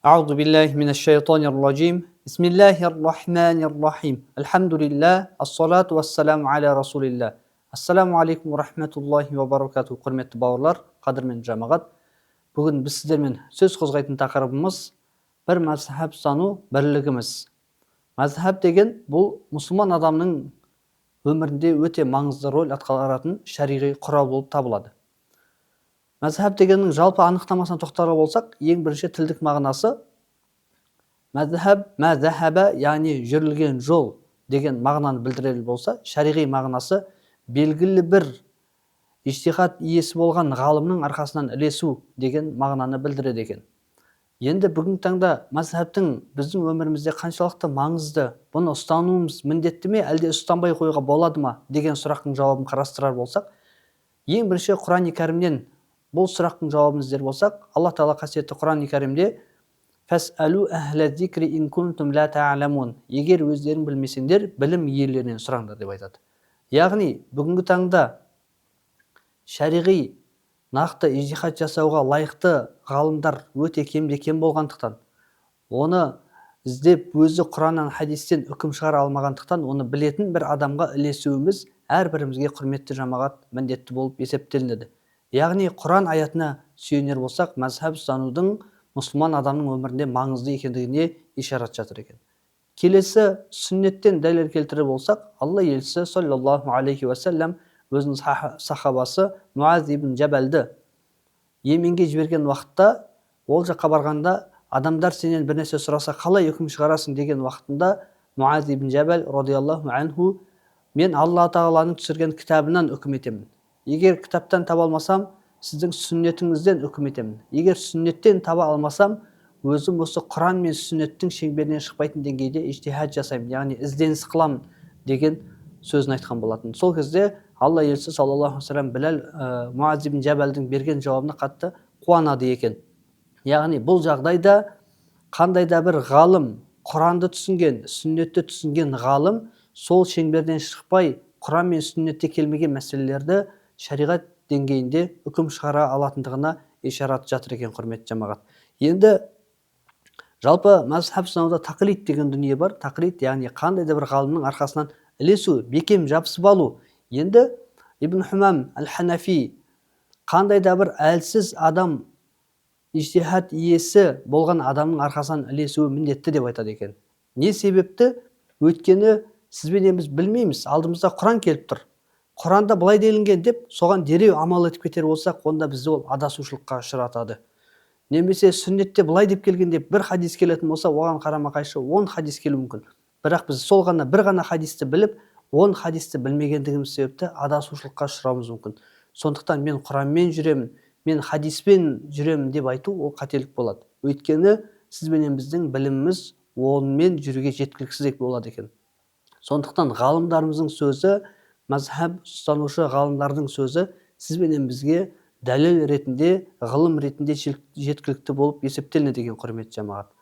أعوذ بالله من الشيطان الرجيم بسم الله الرحمن الرحيم الحمد لله الصلاة والسلام على رسول الله Ассаламу алейкум ва рахматуллахи ва баракату. Құрметті бауырлар, қадірмен жамағат. Бүгін біз сіздермен сөз қозғайтын тақырыбымыз бір мазхаб ұстану бірлігіміз. Мазхаб деген бұл мұсылман адамның өмірінде өте маңызды рөл атқаратын шариғи құрал болып табылады. Мазхаб дегеннің жалпы анықтамасына тоқталар болсақ, ең бірінші тілдік мағынасы мазхаб, мазхаба, яғни жүрілген жол деген мағынаны білдірер болса, шариғи мағынасы белгілі бір ижтихад иесі болған ғалымның арқасынан ілесу деген мағынаны білдіреді екен. Енді бүгінгі таңда мазхабтың біздің өмірімізде қаншалықты маңызды, бұны ұстануымыз міндетті ме, әлде ұстанбай қоюға болады ма деген сұрақтың жауабын қарастырар болсақ, ең бірінші Құран-ы Кәрімнен бұл сұрақтың жауабын іздер болсақ, Алла Тағала қасиетті Құран-ы Кәрімде «Фәсәлу әхлә зикри ин кунтум ла та'ламун», егер өздерің білмесеңдер, білім иелерінен сұраңдар деп айтады. Яғни бүгінгі таңда шариғи нақты ижтихад жасауға лайықты ғалымдар өте кемде кем болғандықтан, оны іздеп өзі Құраннан, хадистен үкім шығара алмағандықтан, оны білетін бір адамға ілесуіміз әрбірімізге құрметті жамағат міндетті болып есептелінеді. Яғни Құран аятына сүйенер болсақ, мазхаб ұстанудың мұсылман адамның өмірінде маңызды екендігіне ишарат жатыр екен. Келесі сүннеттен дәлел келтірер болсақ, Алла елшісі саллаллаху алейхи уассалам өзінің сахабасы Муаз ибн Джабалды Йеменге жіберген уақытта, ол жаққа барғанда адамдар сенен бір нәрсе сұраса қалай үкім шығарасың деген уақытында Муаз ибн Джабал радиаллаху анху: мен Алла Тағаланың түсірген кітабынан үкім етемін. Егер кітаптан таба алмасам, сіздің сүннетіңізден үкім етемін. Егер сүннеттен таба алмасам, өзім осы Құран мен сүннеттің шеңберінен шықпайтын деңгейде ижтихад жасаймын, яғни ізденіс қыламын деген сөзін айтқан болатын. Сол кезде Алла елшісі саллаллаху алейхи Біләл Муаз ибн Джабалдың берген жауабына қатты қуанады екен. Яғни бұл жағдайда қандай да бір ғалым, Құранды түсінген, сүннетті түсінген ғалым сол шеңберден шықпай, Құран мен сүннетте келмеген мәселелерді шариғат деңгейінде үкім шығара алатындығына ишарат жатыр екен, құрметті жамағат. Енді жалпы мазхаб ұстануда тақлид деген дүние бар. Тақлид яғни қандай да бір ғалымның арқасынан ілесу, бекем жабысып алу. Енді Ибн Хумам әл-Ханафи қандай да бір әлсіз адам, ижтихад иесі болған адамның арқасынан ілесуі міндетті деп айтады екен. Не себепті? Өйткені сіз бен біз білмейміз, алдымызда Құран келіп тұр. Құранда былай делінген деп, соған дереу амал етіп кетер болсақ, онда бізді ол адасушылыққа ұшыратады. Немесе сүннетте былай деп келген деп бір хадис келетін болса, оған қарама-қайшы 10 хадис келуі мүмкін. Бірақ біз сол ғана бір ғана хадисті біліп, 10 хадисті білмегендігіміз себепті адасушылыққа ұшырауымыз мүмкін. Сондықтан мен Құранмен жүремін, мен хадиспен жүремін деп айту ол қателік болады. Өйткені сіз бенен біздің біліміміз онымен жүруге жеткіліксіз болады екен. Сондықтан ғалымдарымыздың сөзі, мазхаб ұстанушы ғалымдардың сөзі сіз бенен бізге дәлел ретінде, ғылым ретінде жеткілікті болып есептелінеді деген, құрметті жамағат.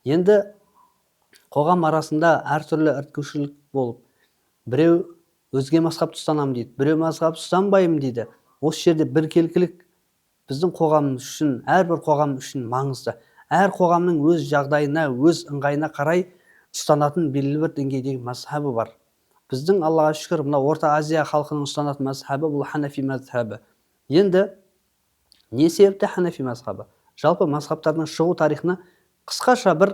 Енді қоғам арасында әртүрлі іркушілік болып, біреу өзге мазхабты ұстанамын дейді, біреу мазхабты ұстанбаймын дейді. Осы жерде біркелкілік біздің қоғамымыз үшін, әрбір қоғам үшін маңызды. Әр қоғамның өз жағдайына, өз ыңғайына қарай ұстанатын белгілі бір деңгейдегі мазхабы бар. Біздің, Аллаға шүкір, мына Орта Азия халқының ұстанатын мазхабы бұл Ханафи мазхабы. Енді не себепті Ханафи мазхабы? Жалпы мазхабтардың шығу тарихына қысқаша бір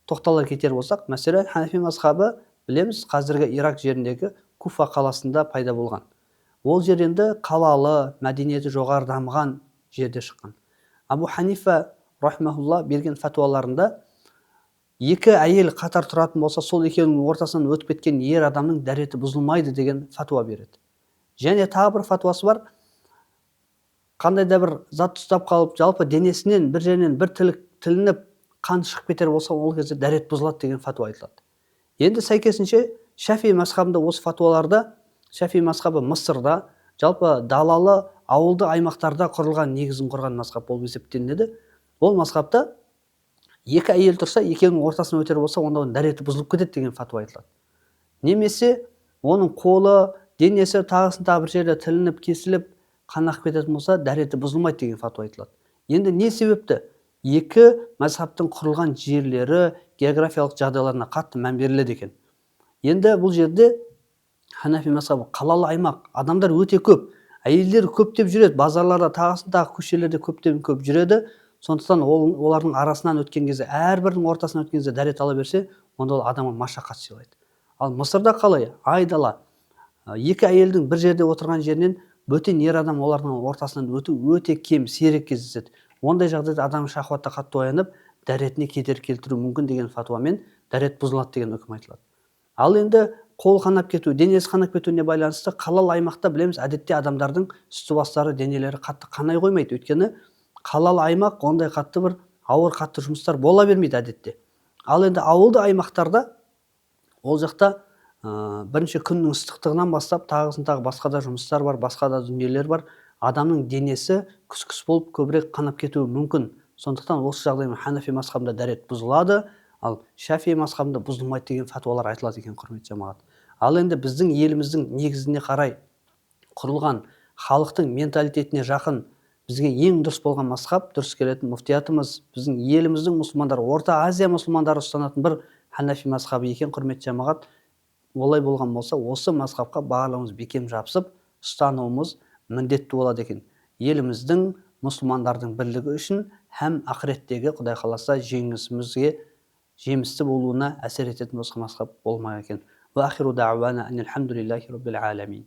тоқтала кетер болсақ, мәселен, Ханафи мазхабы білеміз, қазіргі Ирак жеріндегі Куфа қаласында пайда болған. Ол жер енді қалалы, мәдениеті жоғары дамыған жерде шыққан. Абу Ханифа рахмахулла берген фатуаларында екі әйел қатар тұратын болса, сол екеуінің ортасынан өтіп кеткен ер адамның дәреті бұзылмайды деген фатуа береді. Және тағы бір фатуасы бар: қандай да бір зат ұстап қалып, жалпы денесінен бір жерінен бір тілініп қан шығып кетер болса, ол кезде дәрет бұзылады деген фатуа айтылады. Енді сәйкесінше Шафи мазхабында осы фатуаларда, Шафи мазхабы Мысырда, жалпы далалы ауылды аймақтарда құрылған, негізін құрған мазхаб болып есептелінеді. Ол мазхабта екі әйел тұрса, екеуінің ортасына өтер болса, онда оның дәреті бұзылып кетеді деген фатуа айтылады. Немесе оның қолы, денесі тағысын тағы бір жерде тілініп, кесіліп, қан ағып кететін болса, дәреті бұзылмайды деген фатуа айтылады. Енді не себепті? екі мазхабтың құрылған жерлері, географиялық жағдайларына қатты мән беріледі екен. Енді бұл жерде Ханафи мазхабы қалалы аймақ, адамдар өте көп, әйелдер көптеп жүреді, базарларда, тағы көшелерде көптен көп жүреді. Сондықтан олардың арасынан өткен кезде, әрбірінің ортасынан өткен кезде дәрет ала берсе, онда ол адамға машақат сыйлайды. Ал Мысырда қалай? Айдала. Екі әйелдің бір жерде отырған жерінен бөтен ер адам олардың ортасынан өту өте кем, сирек кездеседі. Ондай жағдайда адам шахуатта қатты оянып, дәретіне кедергі келтіру мүмкін деген фатуамен дәрет бұзылады деген үкім айтылады. Ал енді қол қанап кету, денесі қанап кетуіне байланысты қалалы аймақта білеміз, әдетте адамдардың үсті-бастары, денелері қатты қанай қоймайды. Өйткені қалалы аймақ ондай қатты бір ауыр қатты жұмыстар бола бермейді әдетте. Ал енді ауылды аймақтарда ол жақта бірінші күннің ыстықтығынан бастап тағы басқа да жұмыстар бар, басқа да дүниелер бар. Адамның денесі күс-күс болып көбірек қанап кетуі мүмкін. Сондықтан осы жағдаймен Ханафи мазхабында дәрет бұзылады, ал Шафи мазхабында бұзылмайды деген фатуалар айтылады екен, құрметті жамағат. Ал енді біздің еліміздің негізіне қарай құрылған халықтың менталитетіне жақын, бізге ең дұрыс болған мазхаб, дұрыс келетін муфтиятымыз, біздің еліміздің мұсылмандары, Орта Азия мұсылмандары ұстанатын бір Ханафи мазхабы екен, құрметті жамағат. Олай болған болса, осы мазхабқа барлығымыз бекем жабысып, ұстануымыз міндетті болады екен. Еліміздің, мұсылмандардың бірлігі үшін һәм ақыреттегі Құдай қаласа жеңісімізге жемісті болуына әсер ететін осы мазхаб болмақ екен. Ва ахиру дa'wana анил хамдулиллахи rabbil alamin.